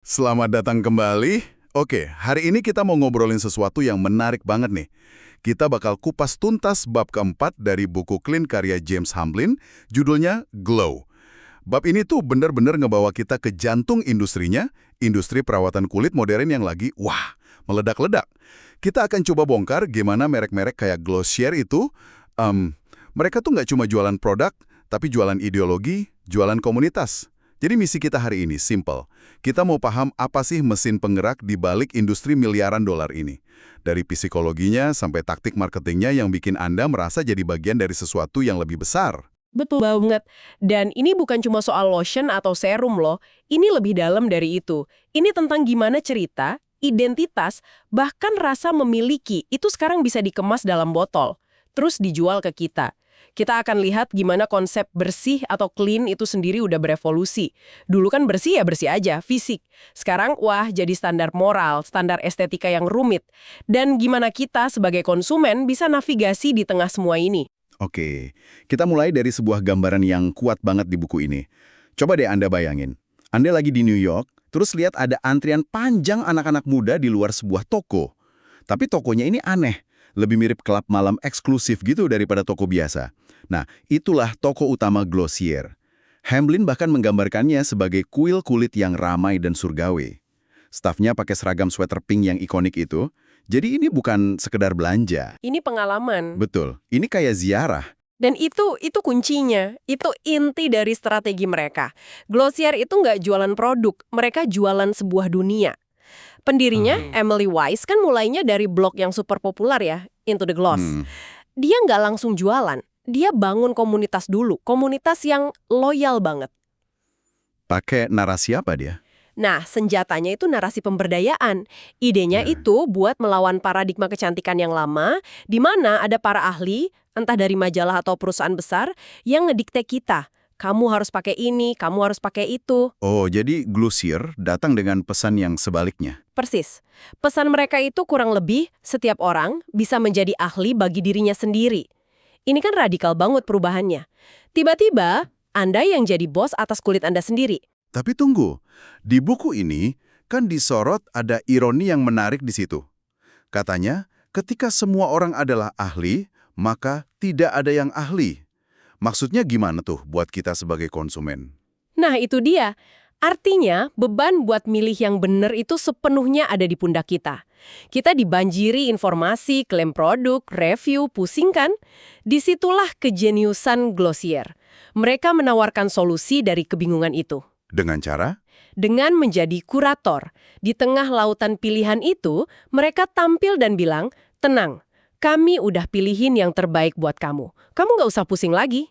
Selamat datang kembali. Oke, hari ini kita mau ngobrolin sesuatu yang menarik banget nih. Kita bakal kupas tuntas bab keempat dari buku Clean karya James Hamblin, judulnya Glow. Bab ini tuh bener-bener ngebawa kita ke jantung industrinya, industri perawatan kulit modern yang lagi, wah, meledak-ledak. Kita akan coba bongkar gimana merek-merek kayak Glossier itu, mereka tuh nggak cuma jualan produk, tapi jualan ideologi, jualan komunitas. Jadi misi kita hari ini simple. Kita mau paham apa sih mesin penggerak di balik industri miliaran dolar ini. Dari psikologinya sampai taktik marketingnya yang bikin Anda merasa jadi bagian dari sesuatu yang lebih besar. Betul banget. Dan ini bukan cuma soal lotion atau serum loh. Ini lebih dalam dari itu. Ini tentang gimana cerita, identitas, bahkan rasa memiliki itu sekarang bisa dikemas dalam botol. Terus dijual ke kita. Kita akan lihat gimana konsep bersih atau clean itu sendiri udah berevolusi. Dulu kan bersih ya bersih aja, fisik. Sekarang, wah, jadi standar moral, standar estetika yang rumit. Dan gimana kita sebagai konsumen bisa navigasi di tengah semua ini. Oke, kita mulai dari sebuah gambaran yang kuat banget di buku ini. Coba deh Anda bayangin. Anda lagi di New York, terus lihat ada antrian panjang anak-anak muda di luar sebuah toko. Tapi tokonya ini aneh. Lebih mirip klub malam eksklusif gitu daripada toko biasa. Nah, itulah toko utama Glossier. Hamblin bahkan menggambarkannya sebagai kuil kulit yang ramai dan surgawi. Stafnya pakai seragam sweater pink yang ikonik itu. Jadi ini bukan sekedar belanja. Ini pengalaman. Betul, ini kayak ziarah. Dan itu kuncinya, itu inti dari strategi mereka. Glossier itu nggak jualan produk, mereka jualan sebuah dunia. Pendirinya, Emily Weiss, kan mulainya dari blog yang super populer ya, Into the Gloss. Dia nggak langsung jualan, dia bangun komunitas dulu, komunitas yang loyal banget. Pakai narasi apa dia? Nah, senjatanya itu narasi pemberdayaan. Idenya itu buat melawan paradigma kecantikan yang lama, di mana ada para ahli, entah dari majalah atau perusahaan besar, yang ngedikte kita. Kamu harus pakai ini, kamu harus pakai itu. Oh, jadi Glossier datang dengan pesan yang sebaliknya. Persis. Pesan mereka itu kurang lebih setiap orang bisa menjadi ahli bagi dirinya sendiri. Ini kan radikal banget perubahannya. Tiba-tiba, Anda yang jadi bos atas kulit Anda sendiri. Tapi tunggu, di buku ini kan disorot ada ironi yang menarik di situ. Katanya, ketika semua orang adalah ahli, maka tidak ada yang ahli. Maksudnya gimana tuh buat kita sebagai konsumen? Nah, itu dia. Artinya, beban buat milih yang benar itu sepenuhnya ada di pundak kita. Kita dibanjiri informasi, klaim produk, review, pusing kan? Disitulah kejeniusan Glossier. Mereka menawarkan solusi dari kebingungan itu. Dengan cara? Dengan menjadi kurator. Di tengah lautan pilihan itu, mereka tampil dan bilang, tenang, kami udah pilihin yang terbaik buat kamu. Kamu nggak usah pusing lagi.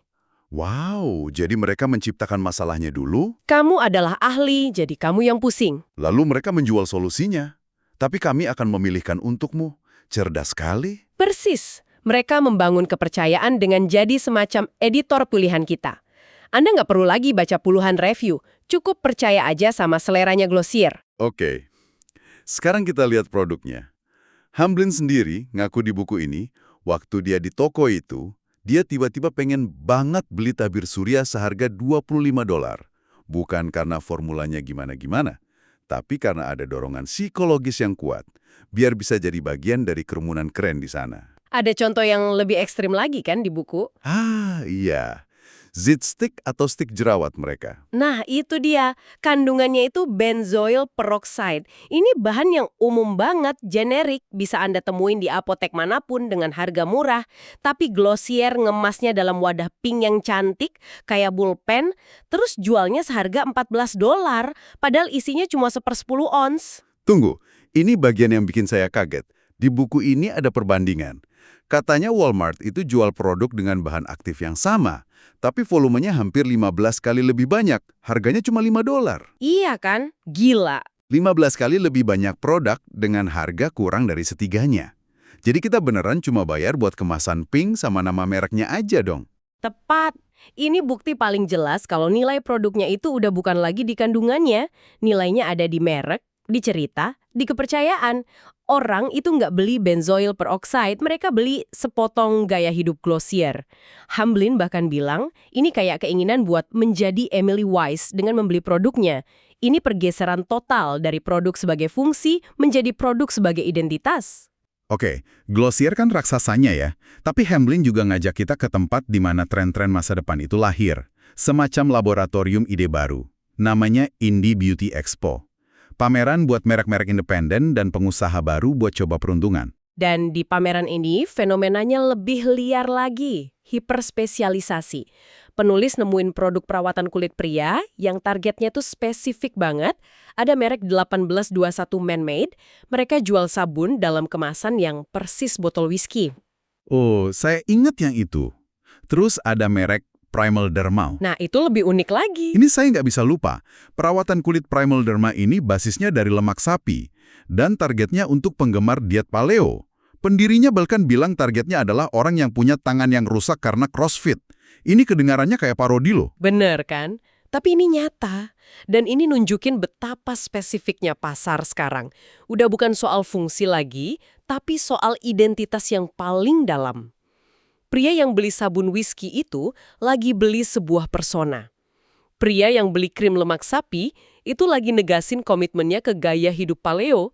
Wow, jadi mereka menciptakan masalahnya dulu, Kamu adalah ahli, jadi kamu yang pusing. lalu mereka menjual solusinya. Tapi kami akan memilihkan untukmu. Cerdas sekali. Persis. Mereka membangun kepercayaan dengan jadi semacam editor pilihan kita. Anda nggak perlu lagi baca puluhan review, cukup percaya aja sama seleranya Glossier. Oke, sekarang kita lihat produknya. Hamblin sendiri ngaku di buku ini, waktu dia di toko itu, dia tiba-tiba pengen banget beli tabir surya seharga $25. Bukan karena formulanya gimana-gimana, tapi karena ada dorongan psikologis yang kuat, biar bisa jadi bagian dari kerumunan keren di sana. Ada contoh yang lebih ekstrim lagi kan di buku? Ah, iya. Zit stick atau stick jerawat mereka. Nah, itu dia. Kandungannya itu benzoyl peroxide. Ini bahan yang umum banget, generik, bisa Anda temuin di apotek manapun dengan harga murah. Tapi Glossier ngemasnya dalam wadah pink yang cantik, kayak pulpen, terus jualnya seharga $14, padahal isinya cuma 1/10 ons. Tunggu, ini bagian yang bikin saya kaget. Di buku ini ada perbandingan. Katanya Walmart itu jual produk dengan bahan aktif yang sama, tapi volumenya hampir 15 kali lebih banyak. Harganya cuma $5. Iya kan? Gila. 15 kali lebih banyak produk dengan harga kurang dari setiganya. Jadi kita beneran cuma bayar buat kemasan pink sama nama mereknya aja dong. Tepat. Ini bukti paling jelas kalau nilai produknya itu udah bukan lagi di kandungannya. Nilainya ada di merek, di cerita, di kepercayaan. Orang itu nggak beli benzoyl peroxide, mereka beli sepotong gaya hidup Glossier. Hamblin bahkan bilang, ini kayak keinginan buat menjadi Emily Weiss dengan membeli produknya. Ini pergeseran total dari produk sebagai fungsi menjadi produk sebagai identitas. Oke, Glossier kan raksasanya ya. Tapi Hamblin juga ngajak kita ke tempat di mana tren-tren masa depan itu lahir. Semacam laboratorium ide baru. Namanya Indie Beauty Expo. Pameran buat merek-merek independen dan pengusaha baru buat coba peruntungan. Dan di pameran ini, fenomenanya lebih liar lagi, hiperspesialisasi. Penulis nemuin produk perawatan kulit pria yang targetnya tuh spesifik banget. Ada merek 1821 Man-Made, mereka jual sabun dalam kemasan yang persis botol whisky. Oh, saya ingat yang itu. Terus ada merek Primal Derma. Nah, itu lebih unik lagi. Ini saya nggak bisa lupa. Perawatan kulit Primal Derma ini basisnya dari lemak sapi. Dan targetnya untuk penggemar diet paleo. Pendirinya bahkan bilang targetnya adalah orang yang punya tangan yang rusak karena CrossFit. Ini kedengarannya kayak parodi loh. Bener kan? Tapi ini nyata. Dan ini nunjukin betapa spesifiknya pasar sekarang. Udah bukan soal fungsi lagi, tapi soal identitas yang paling dalam. Pria yang beli sabun whisky itu lagi beli sebuah persona. Pria yang beli krim lemak sapi itu lagi negasin komitmennya ke gaya hidup paleo.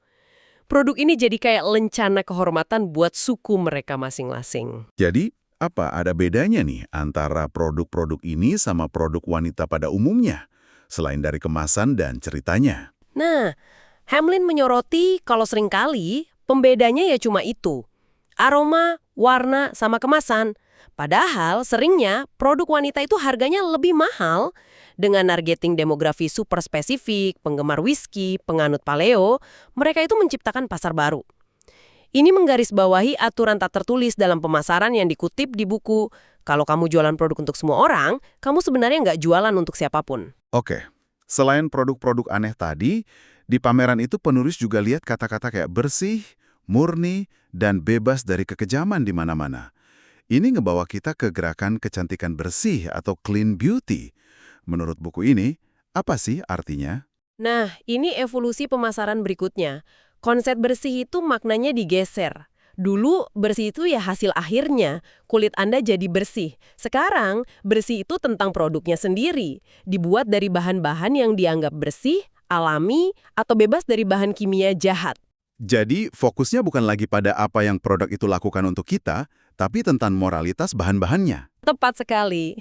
Produk ini jadi kayak lencana kehormatan buat suku mereka masing-masing. Jadi, apa ada bedanya nih antara produk-produk ini sama produk wanita pada umumnya? Selain dari kemasan dan ceritanya. Nah, Hamblin menyoroti kalau seringkali pembedanya ya cuma itu. Aroma, warna, sama kemasan. Padahal seringnya produk wanita itu harganya lebih mahal. Dengan targeting demografi super spesifik, penggemar whisky, penganut paleo, mereka itu menciptakan pasar baru. Ini menggarisbawahi aturan tak tertulis dalam pemasaran yang dikutip di buku. Kalau kamu jualan produk untuk semua orang, kamu sebenarnya nggak jualan untuk siapapun. Oke, selain produk-produk aneh tadi, di pameran itu penulis juga lihat kata-kata kayak bersih, murni, dan bebas dari kekejaman di mana-mana. Ini ngebawa kita ke gerakan kecantikan bersih atau clean beauty. Menurut buku ini, apa sih artinya? Nah, ini evolusi pemasaran berikutnya. Konsep bersih itu maknanya digeser. Dulu, bersih itu ya hasil akhirnya. Kulit Anda jadi bersih. Sekarang, bersih itu tentang produknya sendiri. Dibuat dari bahan-bahan yang dianggap bersih, alami, atau bebas dari bahan kimia jahat. Jadi, fokusnya bukan lagi pada apa yang produk itu lakukan untuk kita, tapi tentang moralitas bahan-bahannya. Tepat sekali.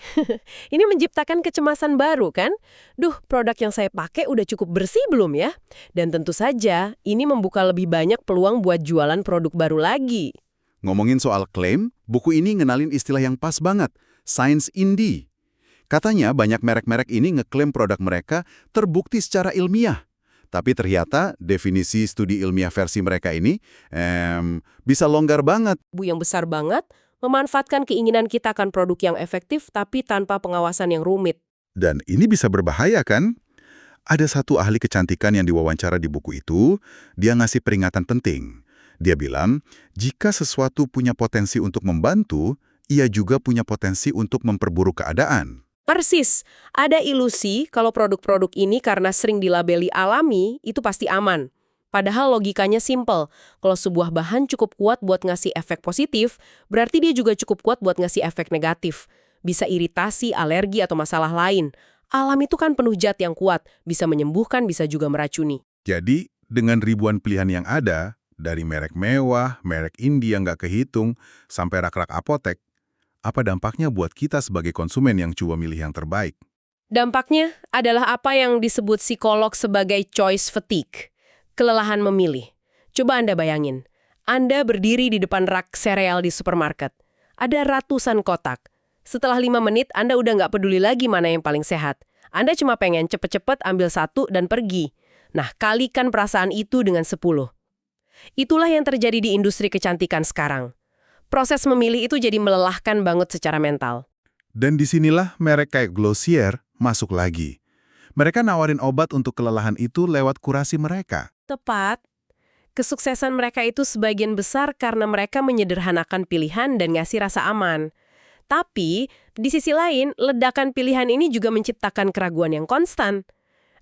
Ini menciptakan kecemasan baru kan? Duh, produk yang saya pakai udah cukup bersih belum ya? Dan tentu saja, ini membuka lebih banyak peluang buat jualan produk baru lagi. Ngomongin soal klaim, buku ini ngenalin istilah yang pas banget, Science Indie. Katanya banyak merek-merek ini ngeklaim produk mereka terbukti secara ilmiah. Tapi ternyata definisi studi ilmiah versi mereka ini bisa longgar banget. Bu yang besar banget, memanfaatkan keinginan kita akan produk yang efektif tapi tanpa pengawasan yang rumit. Dan ini bisa berbahaya kan? Ada satu ahli kecantikan yang diwawancara di buku itu, dia ngasih peringatan penting. Dia bilang, jika sesuatu punya potensi untuk membantu, ia juga punya potensi untuk memperburuk keadaan. Persis, ada ilusi kalau produk-produk ini karena sering dilabeli alami, itu pasti aman. Padahal logikanya simple, kalau sebuah bahan cukup kuat buat ngasih efek positif, berarti dia juga cukup kuat buat ngasih efek negatif. Bisa iritasi, alergi, atau masalah lain. Alam itu kan penuh zat yang kuat, bisa menyembuhkan, bisa juga meracuni. Jadi, dengan ribuan pilihan yang ada, dari merek mewah, merek indie yang nggak kehitung, sampai rak-rak apotek, apa dampaknya buat kita sebagai konsumen yang coba milih yang terbaik? Dampaknya adalah apa yang disebut psikolog sebagai choice fatigue, kelelahan memilih. Coba Anda bayangin, Anda berdiri di depan rak sereal di supermarket. Ada ratusan kotak. Setelah 5 menit, Anda udah nggak peduli lagi mana yang paling sehat. Anda cuma pengen cepet-cepet ambil satu dan pergi. Nah, kalikan perasaan itu dengan 10. Itulah yang terjadi di industri kecantikan sekarang. Proses memilih itu jadi melelahkan banget secara mental. Dan disinilah merek kayak Glossier masuk lagi. Mereka nawarin obat untuk kelelahan itu lewat kurasi mereka. Tepat. Kesuksesan mereka itu sebagian besar karena mereka menyederhanakan pilihan dan ngasih rasa aman. Tapi, di sisi lain, ledakan pilihan ini juga menciptakan keraguan yang konstan.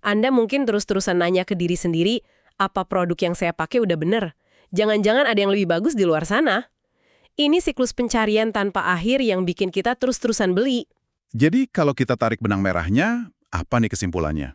Anda mungkin terus-terusan nanya ke diri sendiri, apa produk yang saya pakai udah bener? Jangan-jangan ada yang lebih bagus di luar sana. Ini siklus pencarian tanpa akhir yang bikin kita terus-terusan beli. Jadi kalau kita tarik benang merahnya, apa nih kesimpulannya?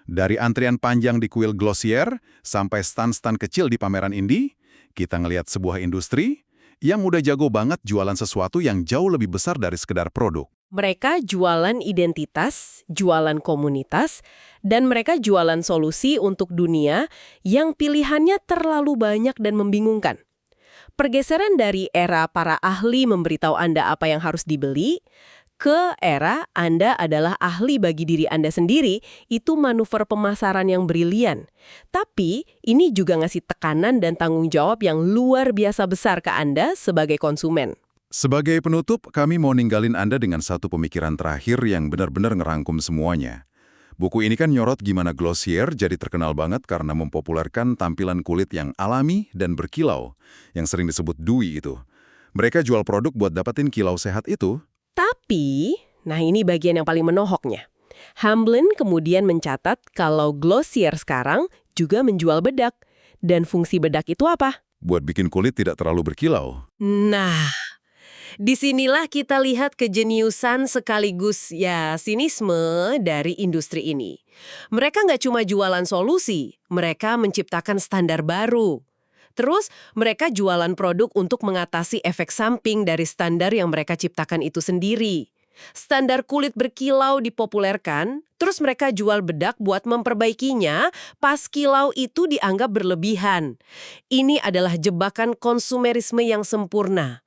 Dari antrian panjang di kuil Glossier sampai stan-stan kecil di pameran indie, kita ngelihat sebuah industri yang udah jago banget jualan sesuatu yang jauh lebih besar dari sekedar produk. Mereka jualan identitas, jualan komunitas, dan mereka jualan solusi untuk dunia yang pilihannya terlalu banyak dan membingungkan. Pergeseran dari era para ahli memberitahu Anda apa yang harus dibeli, ke era Anda adalah ahli bagi diri Anda sendiri, itu manuver pemasaran yang brilian. Tapi, ini juga ngasih tekanan dan tanggung jawab yang luar biasa besar ke Anda sebagai konsumen. Sebagai penutup, kami mau ninggalin Anda dengan satu pemikiran terakhir yang benar-benar ngerangkum semuanya. Buku ini kan nyorot gimana Glossier jadi terkenal banget karena mempopulerkan tampilan kulit yang alami dan berkilau, yang sering disebut dewy itu. Mereka jual produk buat dapetin kilau sehat itu. Tapi, nah ini bagian yang paling menohoknya. Hamblin kemudian mencatat kalau Glossier sekarang juga menjual bedak. Dan fungsi bedak itu apa? Buat bikin kulit tidak terlalu berkilau. Nah, disinilah kita lihat kejeniusan sekaligus sinisme dari industri ini. Mereka nggak cuma jualan solusi, mereka menciptakan standar baru. Terus, mereka jualan produk untuk mengatasi efek samping dari standar yang mereka ciptakan itu sendiri. Standar kulit berkilau dipopulerkan, terus mereka jual bedak buat memperbaikinya pas kilau itu dianggap berlebihan. Ini adalah jebakan konsumerisme yang sempurna.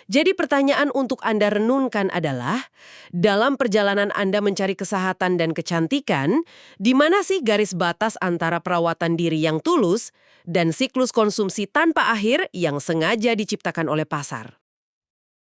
Jadi pertanyaan untuk Anda renungkan adalah, dalam perjalanan Anda mencari kesehatan dan kecantikan, di mana sih garis batas antara perawatan diri yang tulus dan siklus konsumsi tanpa akhir yang sengaja diciptakan oleh pasar?